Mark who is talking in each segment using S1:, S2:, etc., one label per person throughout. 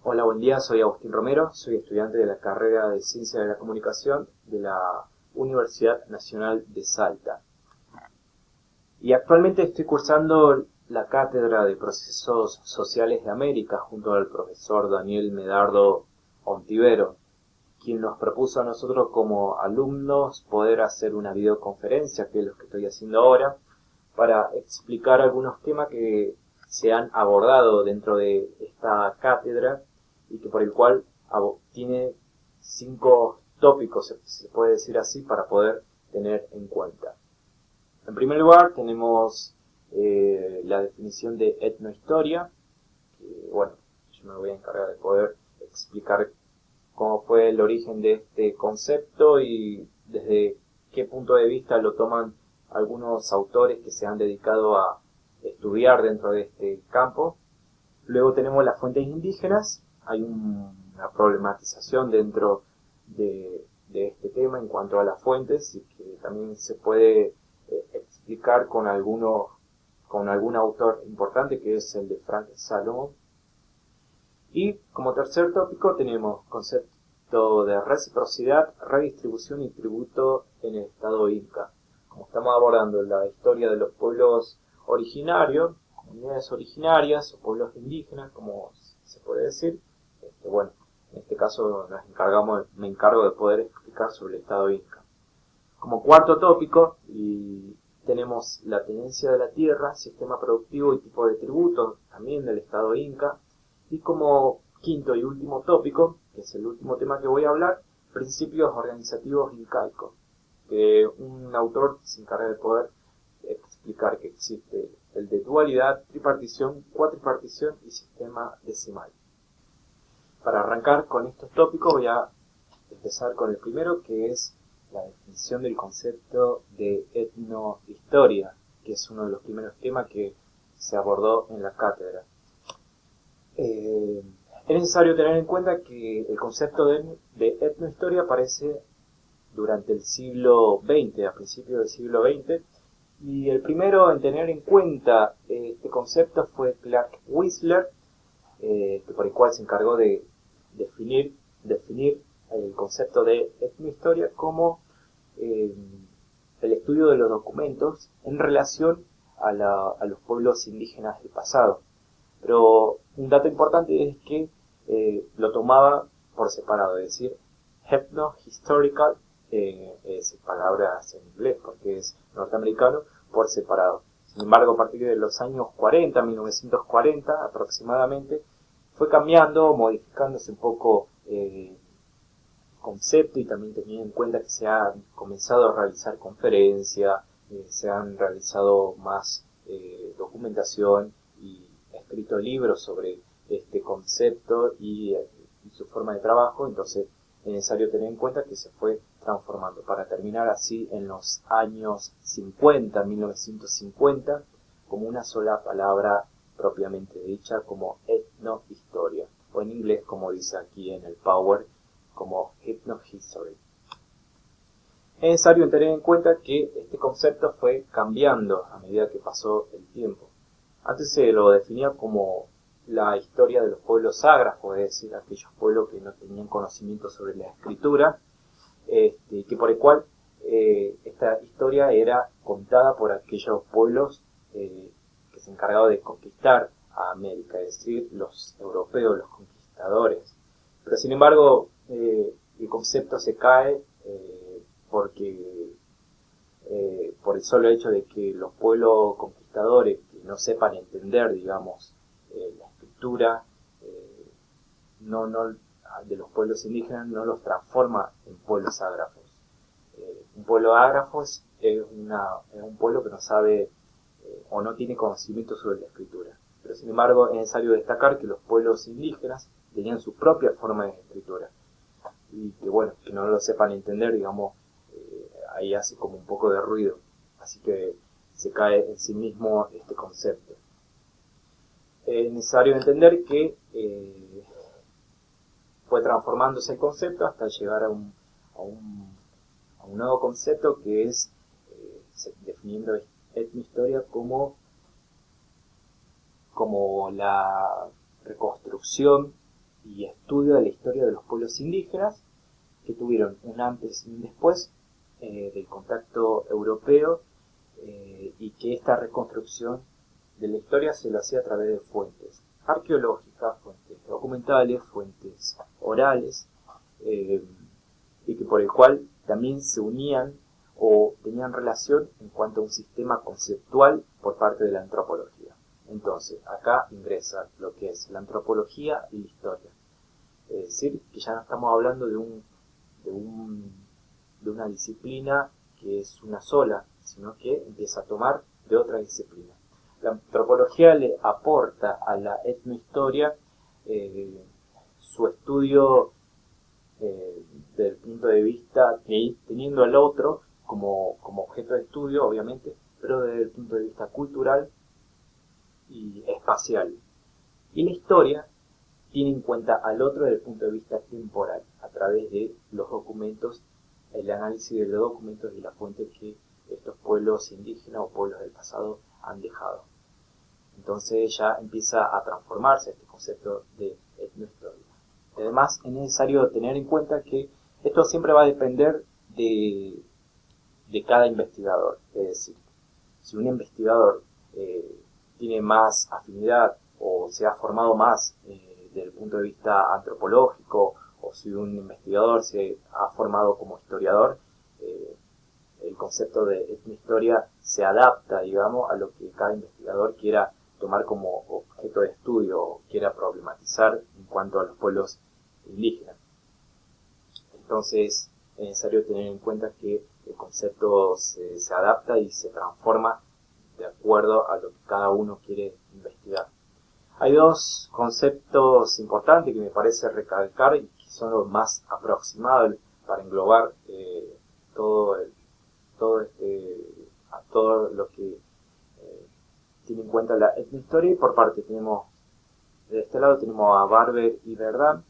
S1: Hola, buen día, soy Agustín Romero, soy estudiante de la carrera de Ciencia de la Comunicación de la Universidad Nacional de Salta. Y actualmente estoy cursando la cátedra de Procesos Sociales de América junto al profesor Daniel Medardo Ontivero, quien nos propuso a nosotros como alumnos poder hacer una videoconferencia, que es lo que estoy haciendo ahora, para explicar algunos temas que se han abordado dentro de esta cátedra y que por el cual tiene 5 tópicos, si se puede decir así, para poder tener en cuenta. En primer lugar tenemos la definición de etnohistoria, que bueno, yo me voy a encargar de poder explicar cómo fue el origen de este concepto y desde qué punto de vista lo toman algunos autores que se han dedicado a estudiar dentro de este campo. Luego tenemos las fuentes indígenas. Hay una problematización dentro de este tema en cuanto a las fuentes y que también se puede explicar con algún autor importante, que es el de Frank Salomón. Y como tercer tópico tenemos concepto de reciprocidad, redistribución y tributo en el estado inca. Como estamos abordando la historia de los pueblos originarios, comunidades originarias o pueblos indígenas, como se puede decir, bueno, en este caso me encargo de poder explicar sobre el estado inca. Como cuarto tópico tenemos la tenencia de la tierra, sistema productivo y tipo de tributo también del estado inca. Y como quinto y último tópico, que es el último tema que voy a hablar, principios organizativos incaicos, que un autor se encarga de poder explicar que existe el de dualidad, tripartición, cuatripartición y sistema decimal. Para arrancar con estos tópicos voy a empezar con el primero, que es la definición del concepto de etnohistoria, que es uno de los primeros temas que se abordó en la cátedra. Es necesario tener en cuenta que el concepto de etnohistoria aparece durante el siglo XX, a principios del siglo XX, y el primero en tener en cuenta este concepto fue Clark Whistler, que por el cual se encargó de definir el concepto de etnohistoria como el estudio de los documentos en relación a los pueblos indígenas del pasado. Pero un dato importante es que lo tomaba por separado, es decir, ethno-historical, es palabras en inglés porque es norteamericano, por separado. Sin embargo, a partir de los años 40, 1940 aproximadamente, fue cambiando, modificándose un poco el concepto y también teniendo en cuenta que se han comenzado a realizar conferencias, se han realizado más documentación y escrito libros sobre este concepto y su forma de trabajo. Entonces es necesario tener en cuenta que se fue transformando para terminar así en los años 50, 1950, como una sola palabra propiamente dicha, como etnohistoria, o en inglés, como dice aquí en el Power, como ethnohistory. Es necesario tener en cuenta que este concepto fue cambiando a medida que pasó el tiempo. Antes se lo definía como la historia de los pueblos ágrafos, es decir, aquellos pueblos que no tenían conocimiento sobre la escritura, que por el cual esta historia era contada por aquellos pueblos que se encargaban de conquistar a América, es decir, los europeos, los conquistadores. Pero sin embargo, el concepto se cae porque por el solo hecho de que los pueblos conquistadores que no sepan entender, digamos, la escritura no de los pueblos indígenas, no los transforma en pueblos ágrafos. Un pueblo ágrafo es un pueblo que no sabe o no tiene conocimiento sobre la escritura. Pero sin embargo es necesario destacar que los pueblos indígenas tenían su propia forma de escritura. Y que bueno, que no lo sepan entender, digamos, ahí hace como un poco de ruido. Así que se cae en sí mismo este concepto. Es necesario entender que fue transformándose el concepto hasta llegar a un nuevo concepto que es definiendo etnohistoria como la reconstrucción y estudio de la historia de los pueblos indígenas que tuvieron un antes y un después del contacto europeo, y que esta reconstrucción de la historia se lo hacía a través de fuentes arqueológicas, fuentes documentales, fuentes orales, y que por el cual también se unían o tenían relación en cuanto a un sistema conceptual por parte de la antropología. Entonces, acá ingresa lo que es la antropología y la historia. Es decir, que ya no estamos hablando de una disciplina que es una sola, sino que empieza a tomar de otra disciplina. La antropología le aporta a la etnohistoria su estudio desde el punto de vista, teniendo al otro como objeto de estudio, obviamente, pero desde el punto de vista cultural y espacial. Y la historia tiene en cuenta al otro desde el punto de vista temporal, a través de los documentos, el análisis de los documentos y las fuentes que estos pueblos indígenas o pueblos del pasado han dejado. Entonces ya empieza a transformarse este concepto de etnohistoria. Además, es necesario tener en cuenta que esto siempre va a depender de cada investigador. Es decir, si un investigador tiene más afinidad o se ha formado más desde el punto de vista antropológico, o si un investigador se ha formado como historiador, el concepto de etnohistoria se adapta, digamos, a lo que cada investigador quiera tomar como objeto de estudio o quiera problematizar en cuanto a los pueblos indígenas. Entonces es necesario tener en cuenta que el concepto se adapta y se transforma de acuerdo a lo que cada uno quiere investigar. Hay dos conceptos importantes que me parece recalcar y que son los más aproximados para englobar todo lo que tiene en cuenta la etnohistoria. Y por parte de este lado tenemos a Barber y Verdán,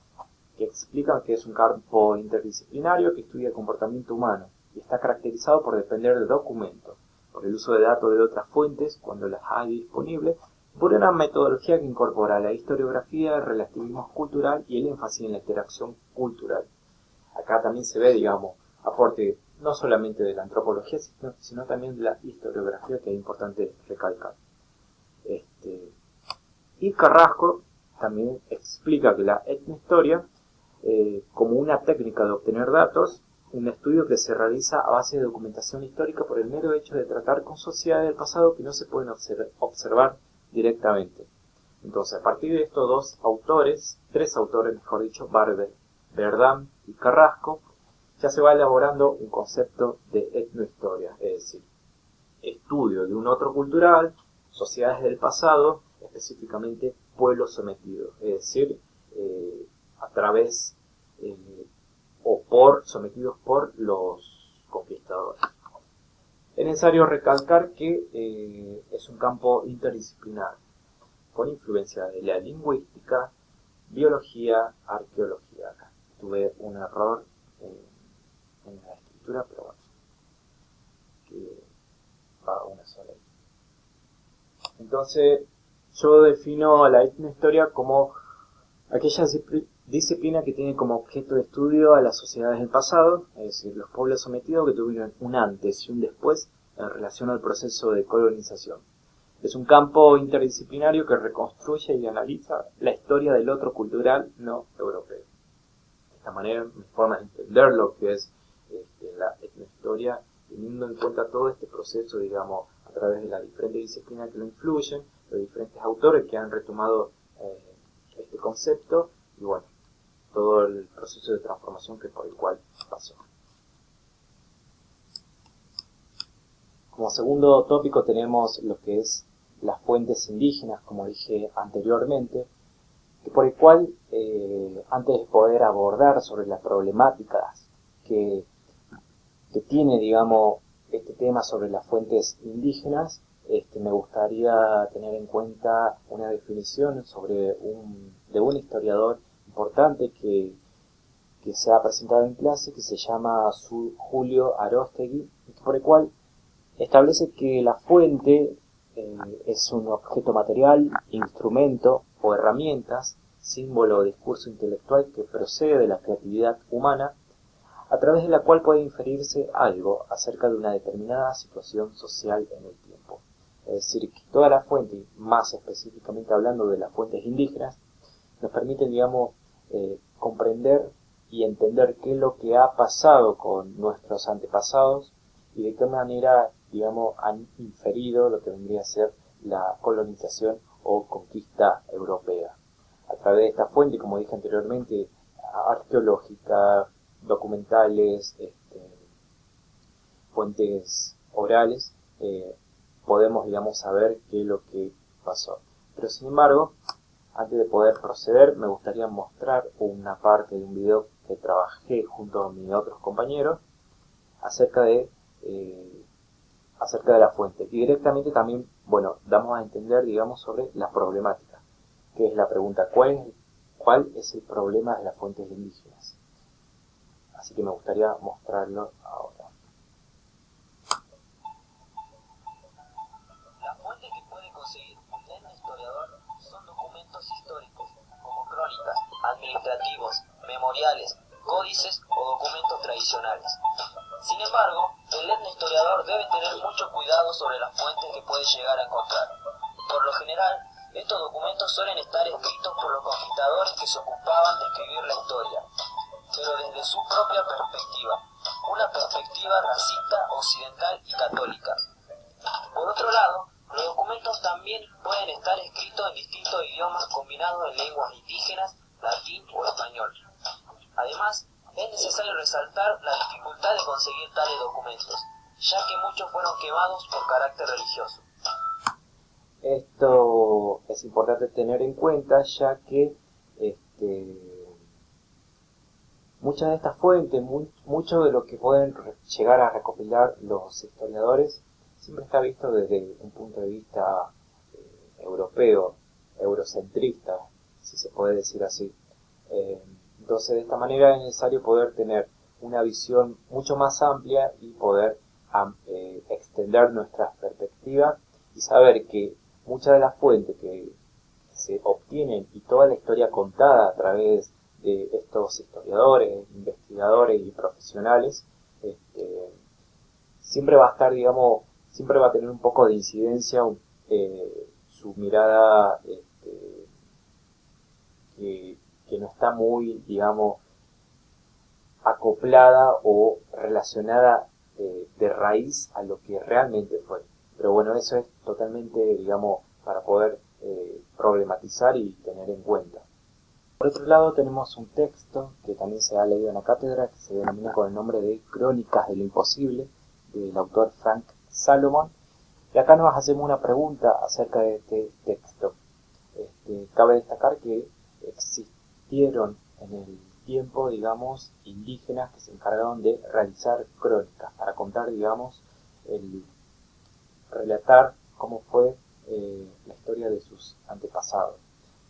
S1: que explican que es un campo interdisciplinario que estudia el comportamiento humano y está caracterizado por depender de documentos, por el uso de datos de otras fuentes cuando las hay disponibles, por una metodología que incorpora la historiografía, el relativismo cultural y el énfasis en la interacción cultural. Acá también se ve, digamos, aporte no solamente de la antropología, sino también de la historiografía, que es importante recalcar. Y Carrasco también explica que la etnohistoria, como una técnica de obtener datos, un estudio que se realiza a base de documentación histórica por el mero hecho de tratar con sociedades del pasado que no se pueden observar directamente. Entonces, a partir de estos tres autores, mejor dicho, Barber, Verdán y Carrasco, ya se va elaborando un concepto de etnohistoria, es decir, estudio de un otro cultural, sociedades del pasado, específicamente pueblos sometidos, es decir, a través sometidos por los conquistadores. Es necesario recalcar que es un campo interdisciplinar, con influencia de la lingüística, biología, arqueología. Acá tuve un error en la escritura, pero bueno, que va una sola. Entonces, yo defino la etnohistoria como aquella disciplina que tiene como objeto de estudio a las sociedades del pasado, es decir, los pueblos sometidos que tuvieron un antes y un después en relación al proceso de colonización. Es un campo interdisciplinario que reconstruye y analiza la historia del otro cultural no europeo. De esta manera, mi forma de entender lo que es la etnohistoria, teniendo en cuenta todo este proceso, digamos, a través de las diferentes disciplinas que lo influyen, los diferentes autores que han retomado este concepto, y bueno, todo el proceso de transformación por el cual pasó. Como segundo tópico tenemos lo que es las fuentes indígenas, como dije anteriormente, que por el cual, antes de poder abordar sobre las problemáticas que tiene, digamos, este tema sobre las fuentes indígenas, me gustaría tener en cuenta una definición de un historiador importante que se ha presentado en clase, que se llama Julio Aróstegui, por el cual establece que la fuente es un objeto material, instrumento o herramientas símbolo o discurso intelectual que procede de la creatividad humana, a través de la cual puede inferirse algo acerca de una determinada situación social en el tiempo. Es decir, que todas las fuentes, más específicamente hablando de las fuentes indígenas, nos permiten, digamos, comprender y entender qué es lo que ha pasado con nuestros antepasados y de qué manera, digamos, han inferido lo que vendría a ser la colonización o conquista europea. A través de esta fuente, como dije anteriormente, arqueológica, documentales, fuentes orales, podemos, digamos, saber qué es lo que pasó. Pero sin embargo, antes de poder proceder, me gustaría mostrar una parte de un video que trabajé junto a mis otros compañeros acerca de la fuente. Y directamente también, bueno, damos a entender, digamos, sobre la problemática, que es la pregunta, ¿cuál es el problema de las fuentes indígenas? Así que me gustaría mostrarlo ahora.
S2: La fuente que puede conseguir un historiador son documentos históricos, como crónicas, administrativos, memoriales, códices o documentos tradicionales. Sin embargo, el etnohistoriador debe tener mucho cuidado sobre las fuentes que puede llegar a encontrar. Por lo general, estos documentos suelen estar escritos por los conquistadores que se ocupaban de escribir la historia, pero desde su propia perspectiva, una perspectiva racista, occidental y católica. Por otro lado, los documentos también pueden estar escritos en distintos idiomas combinados en lenguas indígenas, latín o español. Además, es necesario resaltar la dificultad de conseguir tales documentos, ya que muchos fueron quemados por carácter religioso.
S1: Esto es importante tener en cuenta, ya que muchas de estas fuentes, mucho de lo que pueden llegar a recopilar los historiadores, siempre está visto desde un punto de vista europeo, eurocentrista, si se puede decir así. Entonces, de esta manera es necesario poder tener una visión mucho más amplia y poder extender nuestras perspectivas y saber que muchas de las fuentes que se obtienen y toda la historia contada a través de estos historiadores, investigadores y profesionales, siempre va a estar, digamos, siempre va a tener un poco de incidencia su mirada que no está muy, digamos, acoplada o relacionada de raíz a lo que realmente fue. Pero bueno, eso es totalmente, digamos, para poder problematizar y tener en cuenta. Por otro lado, tenemos un texto que también se ha leído en la cátedra, que se denomina con el nombre de Crónicas de lo Imposible, del autor Frank Salomon. Y acá nos hacemos una pregunta acerca de este texto. Cabe destacar que existieron en el tiempo, digamos, indígenas que se encargaron de realizar crónicas para contar, digamos, relatar cómo fue la historia de sus antepasados.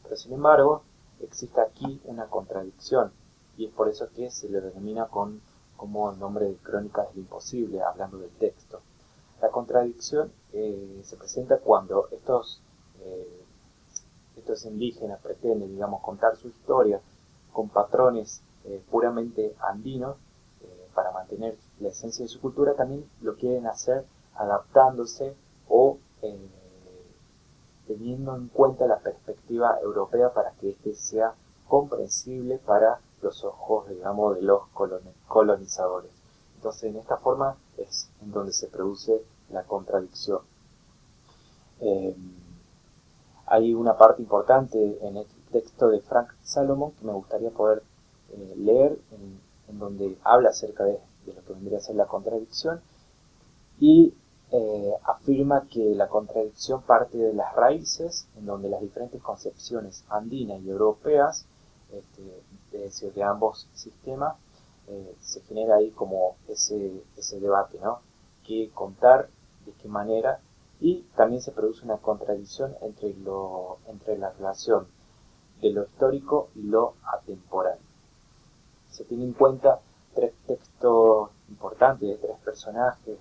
S1: Pero sin embargo, existe aquí una contradicción, y es por eso que se le denomina como nombre de Crónicas de lo Imposible, hablando del texto. La contradicción se presenta cuando estos indígenas pretenden, digamos, contar su historia con patrones puramente andinos para mantener la esencia de su cultura, también lo quieren hacer adaptándose o teniendo en cuenta la perspectiva europea para que éste sea comprensible para los ojos, digamos, de los colonizadores. Entonces, en esta forma es en donde se produce la contradicción. Hay una parte importante en el texto de Frank Salomon que me gustaría poder leer, en donde habla acerca de lo que vendría a ser la contradicción, y afirma que la contradicción parte de las raíces, en donde las diferentes concepciones andinas y europeas, es decir, de ambos sistemas, se genera ahí como ese debate, ¿no? ¿Qué contar? ¿De qué manera? Y también se produce una contradicción entre la relación de lo histórico y lo atemporal. Se tiene en cuenta tres textos importantes de tres personajes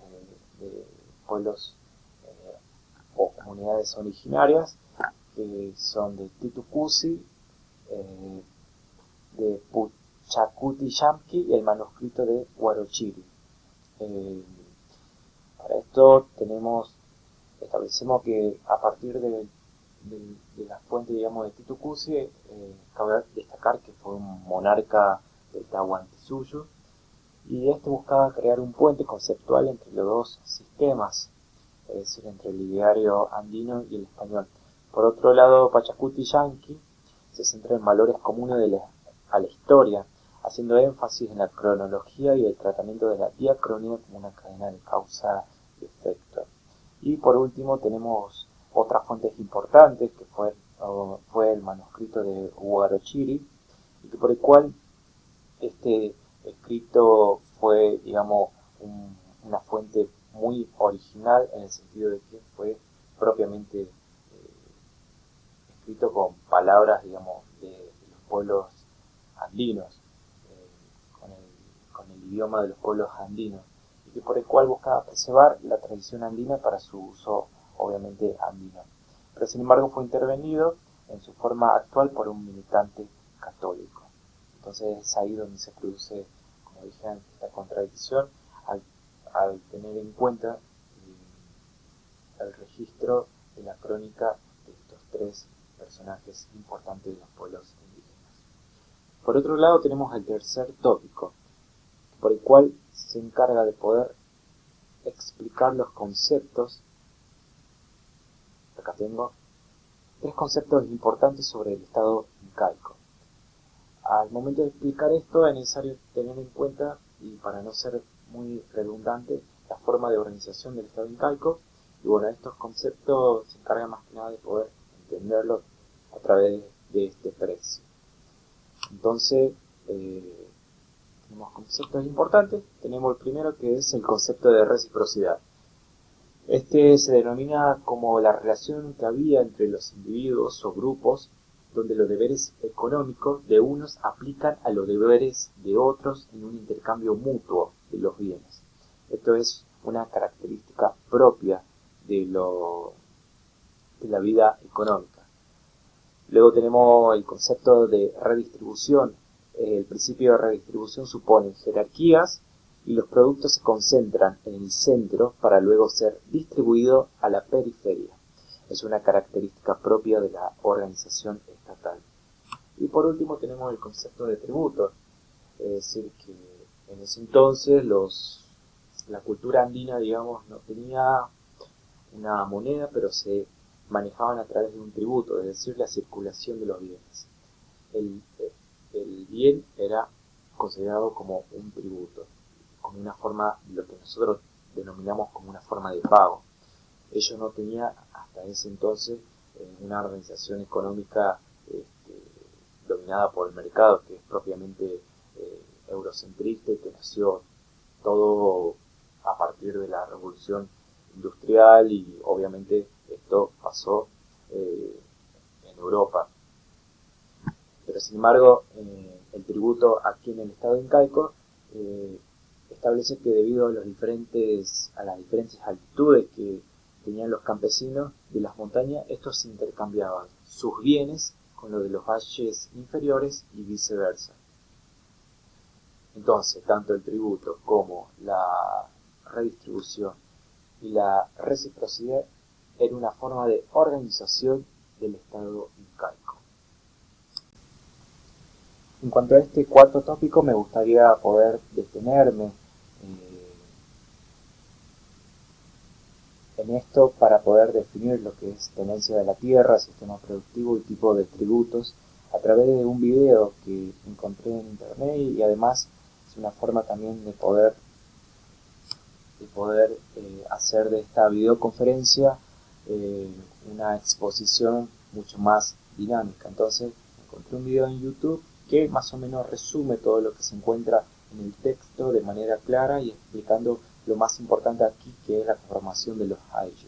S1: de pueblos o comunidades originarias, que son de Titu Cusi, eh, de Puchacuti-Yamqui y el manuscrito de Huarochiri. Para esto establecemos que a partir de la fuente, digamos, de Titu Cuzi, cabe destacar que fue un monarca del Tahuantinsuyo, y este buscaba crear un puente conceptual entre los dos sistemas, es decir, entre el ideario andino y el español. Por otro lado, Pachacuti-Yamqui se centra en valores comunes a la historia, haciendo énfasis en la cronología y el tratamiento de la diacronía como una cadena de causa y efecto. Y por último tenemos otras fuentes importantes, que fue el manuscrito de Huarochiri, y que por el cual este escrito fue, digamos, una fuente muy original en el sentido de que fue propiamente escrito con palabras, digamos, de los pueblos andinos, con el idioma de los pueblos andinos, y que por el cual buscaba preservar la tradición andina para su uso, obviamente, andino. Pero sin embargo fue intervenido en su forma actual por un militante católico. Entonces es ahí donde se produce, como dije antes, esta contradicción al tener en cuenta el registro de la crónica de estos tres personajes importantes de los pueblos indígenas. Por otro lado tenemos el tercer tópico, por el cual se encarga de poder explicar los conceptos. Acá tengo tres conceptos importantes sobre el estado incaico. Al momento de explicar esto es necesario tener en cuenta, y para no ser muy redundante, la forma de organización del estado incaico. Y bueno, estos conceptos se encargan más que nada de poder entenderlos a través de este precio. Entonces, tenemos conceptos importantes. Tenemos el primero, que es el concepto de reciprocidad. Este se denomina como la relación que había entre los individuos o grupos donde los deberes económicos de unos aplican a los deberes de otros en un intercambio mutuo de los bienes. Esto es una característica propia de la vida económica. Luego tenemos el concepto de redistribución. El principio de redistribución supone jerarquías y los productos se concentran en el centro para luego ser distribuidos a la periferia. Es una característica propia de la organización estatal. Y por último tenemos el concepto de tributo, es decir, que en ese entonces la cultura andina, digamos, no tenía una moneda, pero se manejaban a través de un tributo, es decir, la circulación de los bienes. El bien era considerado como un tributo, como una forma, lo que nosotros denominamos como una forma de pago. Ellos no tenían hasta ese entonces una organización económica dominada por el mercado, que es propiamente eurocentrista, y que nació todo a partir de la revolución industrial, y obviamente esto pasó en Europa. Pero sin embargo, el tributo aquí en el estado incaico establece que debido a las diferentes altitudes que tenían los campesinos de las montañas, estos se intercambiaban sus bienes con los de los valles inferiores y viceversa. Entonces, tanto el tributo como la redistribución y la reciprocidad era una forma de organización del estado incaico. En cuanto a este cuarto tópico, me gustaría poder detenerme en esto para poder definir lo que es tenencia de la tierra, sistema productivo y tipo de tributos a través de un video que encontré en internet, y además es una forma también de poder hacer de esta videoconferencia una exposición mucho más dinámica. Entonces encontré un video en YouTube que más o menos resume todo lo que se encuentra en el texto de manera clara y explicando lo más importante aquí, que es la formación de los Ayllu.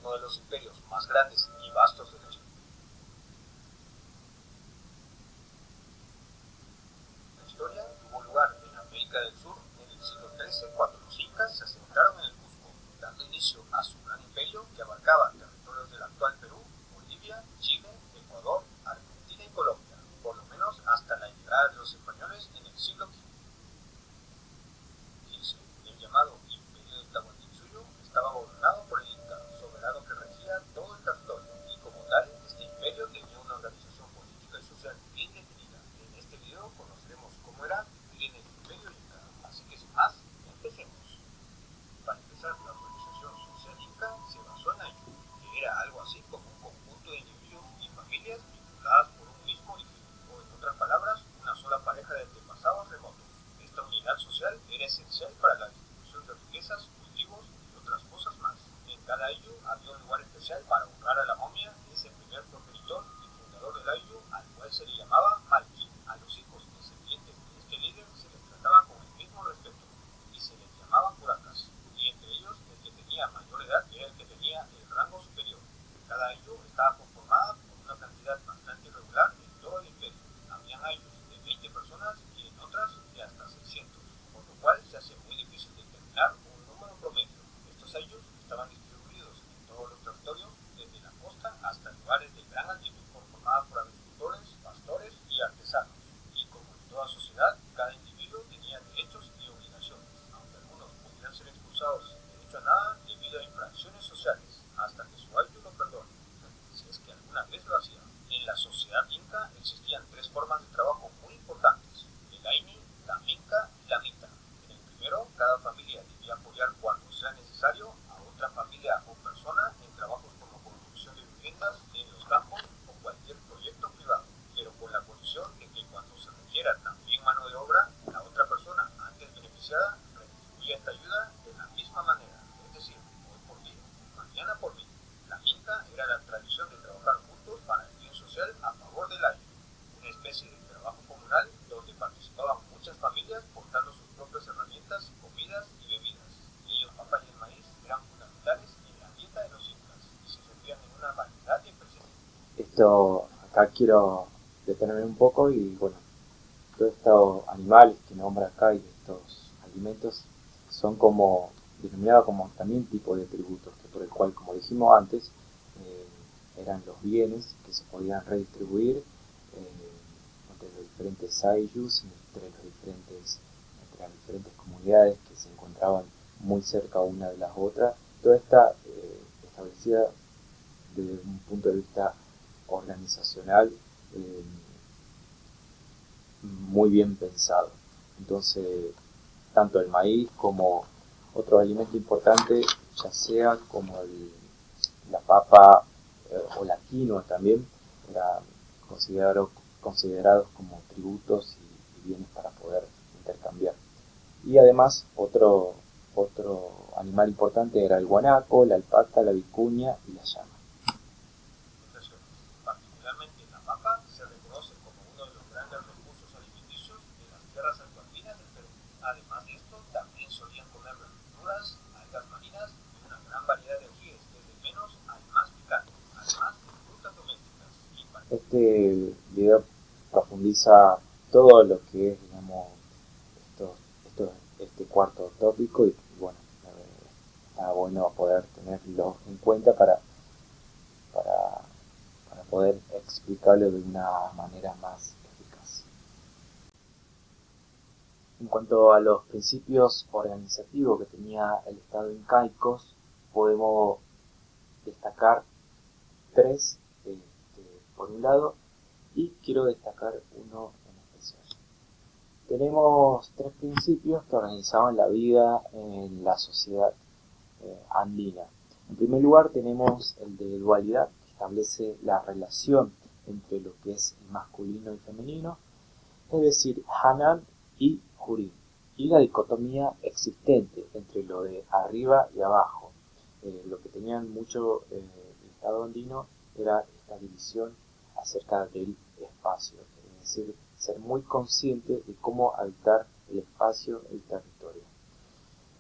S2: Uno de los imperios más grandes y vastos de la China.
S3: 13 cuando los incas se asentaron en el Cusco, dando inicio a su gran imperio que abarcaba territorios del actual Perú, Bolivia, Chile, Ecuador, Argentina y Colombia, por lo menos hasta la llegada de los españoles en el siglo XV. El llamado Imperio de Tahuantinsuyo estaba gobernado por el Inca, soberano que regía todo el territorio, y como tal, este imperio tenía una organización política y social bien definida. En este video conoceremos cómo era vivir en el Imperio Inca, así que sin más, empecemos. Para empezar, la organización social inca se basó en Ayllu, que era algo así como un conjunto de individuos y familias vinculadas por un mismo origen, o en otras palabras, una sola pareja de antepasados remotos. Esta unidad social era esencial para la distribución de riquezas, cultivos y otras cosas más. En cada Ayllu había un lugar especial para honrar a la momia de ese primer progenitor y fundador del Ayllu, al cual se le llamaba Malqui. A los hijos descendientes de este líder se les trataba con el mismo respeto y se les llamaba curacas, y entre ellos el que tenía mayor edad era el que tenía el rango superior. Cada Ayllu estaba conformada por una cantidad bastante irregular en todo el imperio. Habían Ayllus de 20 personas y en otras de hasta 600, por lo cual se hace muy difícil determinar un número promedio. Estos Ayllus estaban distribuidos en todos los territorios, desde la costa hasta lugares de gran altitud, conformadas por agricultores, pastores y artesanos. Y como en toda sociedad, cada individuo tenía derechos y obligaciones, aunque algunos podrían ser expulsados sin derecho a nada debido a infracciones sociales, hasta que su Ayllu lo perdone, si es que alguna vez lo hacía. En la sociedad inca existían tres formas de trabajo muy importantes: el Aini, la Minca y la Mita. En el primero, cada familia debía apoyar cuando sea necesario a otra familia o persona en trabajos como construcción de viviendas en los campos o cualquier proyecto privado, pero con la condición de que cuando se requiera también mano de obra, la otra persona antes beneficiada retribuía esta ayuda de la misma manera, es decir, hoy por ti, mañana por mí. La Minca era la tradición de trabajar juntos para el bien social a favor del Ayllu, una especie de trabajo comunal donde participaban muchas familias portando sus propias herramientas, comidas y bebidas. Ellos, papa y el maíz, eran fundamentales en la dieta de los incas y se servían en una variedad de especies.
S1: Esto, acá quiero detenerme un poco y bueno, todos estos animales que nombra acá y estos alimentos son como denominados como también tipo de tributos, que por el cual, como dijimos antes, eran los bienes que se podían redistribuir entre los diferentes Ayllus, entre las diferentes comunidades que se encontraban muy cerca una de las otras. Toda esta establecida desde un punto de vista organizacional muy bien pensado. Entonces, tanto el maíz como otro alimento importante, ya sea como la papa o la quinoa también, eran considerados como tributos y bienes para poder intercambiar. Y además, otro animal importante era el guanaco, la alpaca, la vicuña y la llama.
S3: Particularmente la papa se reconoce como uno de los grandes recursos alimenticios de las tierras altoandinas del Perú. Además de esto, también solían comer verduras, algas marinas y una gran variedad de ajíes, desde el menos al más picante, además de frutas domésticas.
S1: Este video profundiza todo lo que es, digamos, este cuarto tópico y bueno, está bueno poder tenerlo en cuenta para poder explicarlo de una manera más eficaz. En cuanto a los principios organizativos que tenía el Estado incaico, podemos destacar tres por un lado, y quiero destacar uno en especial. Tenemos tres principios que organizaban la vida en la sociedad andina. En primer lugar tenemos el de dualidad, que establece la relación entre lo que es el masculino y femenino, es decir, Hanan y Hurin, y la dicotomía existente entre lo de arriba y abajo. Lo que tenían mucho el Estado andino era esta división acerca del espacio, es decir, ser muy consciente de cómo habitar el espacio, el territorio.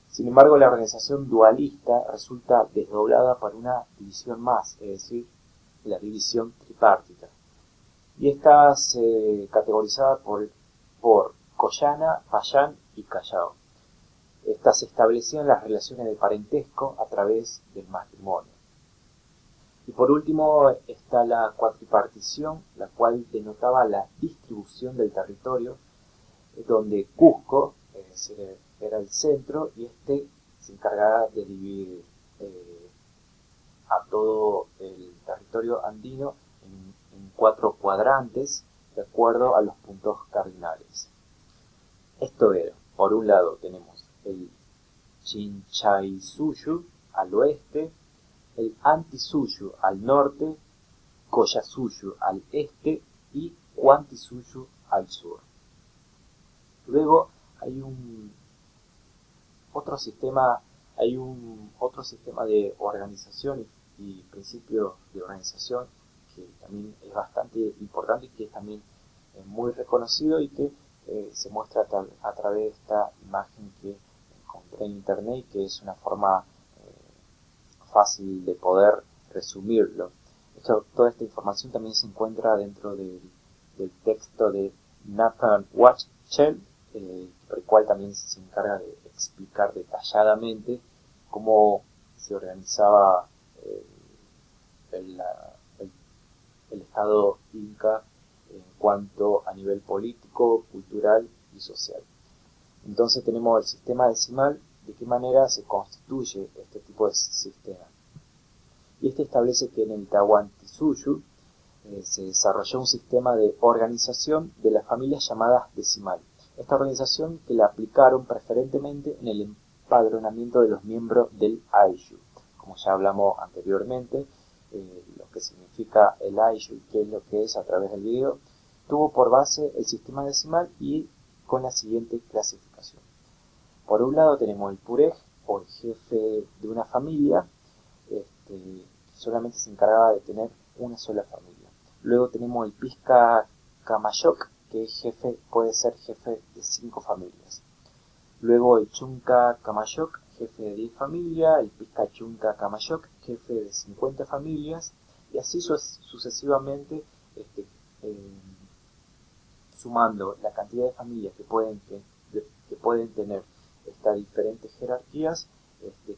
S1: Sin embargo, la organización dualista resulta desdoblada por una división más, es decir, la división tripártita. Y está categorizada por Collana, Payán y Callao. Estas establecían las relaciones de parentesco a través del matrimonio. Y por último está la cuatripartición, la cual denotaba la distribución del territorio, donde Cusco era el centro y este se encargaba de dividir a todo el territorio andino en 4 cuadrantes de acuerdo a los puntos cardinales. Esto era, por un lado tenemos el Chinchaysuyu al oeste, el Antisuyu al norte, Collasuyu al este y Huantisuyu al sur. Luego hay otro sistema de organización y principio de organización que también es bastante importante y que es también muy reconocido y que se muestra a través de esta imagen que encontré en internet y que es una forma fácil de poder resumirlo. Toda esta información también se encuentra dentro del texto de Nathan Wachtell, por el cual también se encarga de explicar detalladamente cómo se organizaba el Estado inca en cuanto a nivel político, cultural y social. Entonces tenemos el sistema decimal, de qué manera se constituye este tipo de sistema. Y este establece que en el Tahuantinsuyo se desarrolló un sistema de organización de las familias llamadas decimal. Esta organización que la aplicaron preferentemente en el empadronamiento de los miembros del Ayllu. Como ya hablamos anteriormente, lo que significa el Ayllu y qué es lo que es a través del video, tuvo por base el sistema decimal y con la siguiente clasificación. Por un lado tenemos el Purej, o el jefe de una familia, que solamente se encargaba de tener una sola familia. Luego tenemos el Pisca Camayok, que puede ser jefe de 5 familias. Luego el Chunca Camayok, jefe de 10 familias, el Pisca Chunca Camayok, jefe de 50 familias, y así sucesivamente, sumando la cantidad de familias que pueden tener estas diferentes jerarquías,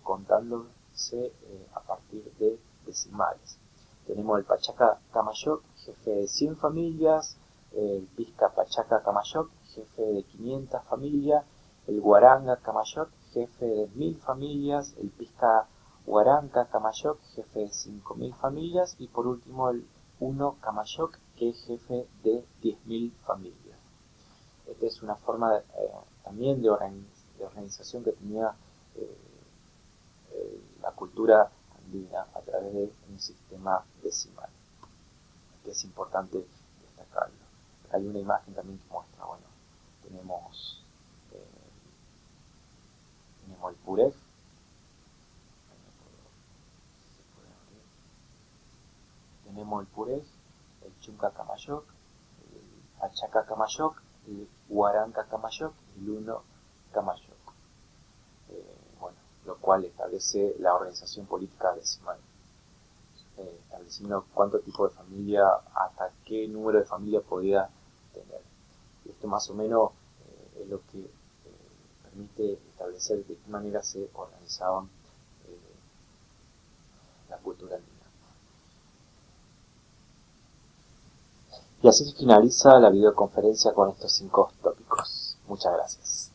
S1: contándose a partir de decimales. Tenemos el Pachaca Camayok, jefe de 100 familias, el Pisca Pachaca Camayok, jefe de 500 familias, el Guaranga Camayok, jefe de 1000 familias, el Pisca Huaranca Camayok, jefe de 5000 familias, y por último el Uno Camayok, que es jefe de 10.000 familias. Esta es una forma también de organización que tenía la cultura andina a través de un sistema decimal, que es importante destacarlo. Hay una imagen también que muestra, bueno, tenemos el Purej, tenemos el Purej, el Chunca Camayok, el Pachaca Camayok, el Huaranca Camayok y el Uno Camayok. Lo cual establece la organización política decimal, estableciendo cuánto tipo de familia, hasta qué número de familia podía tener. Y esto más o menos es lo que permite establecer de qué manera se organizaban la cultura andina. Y así finaliza la videoconferencia con estos 5 tópicos. Muchas gracias.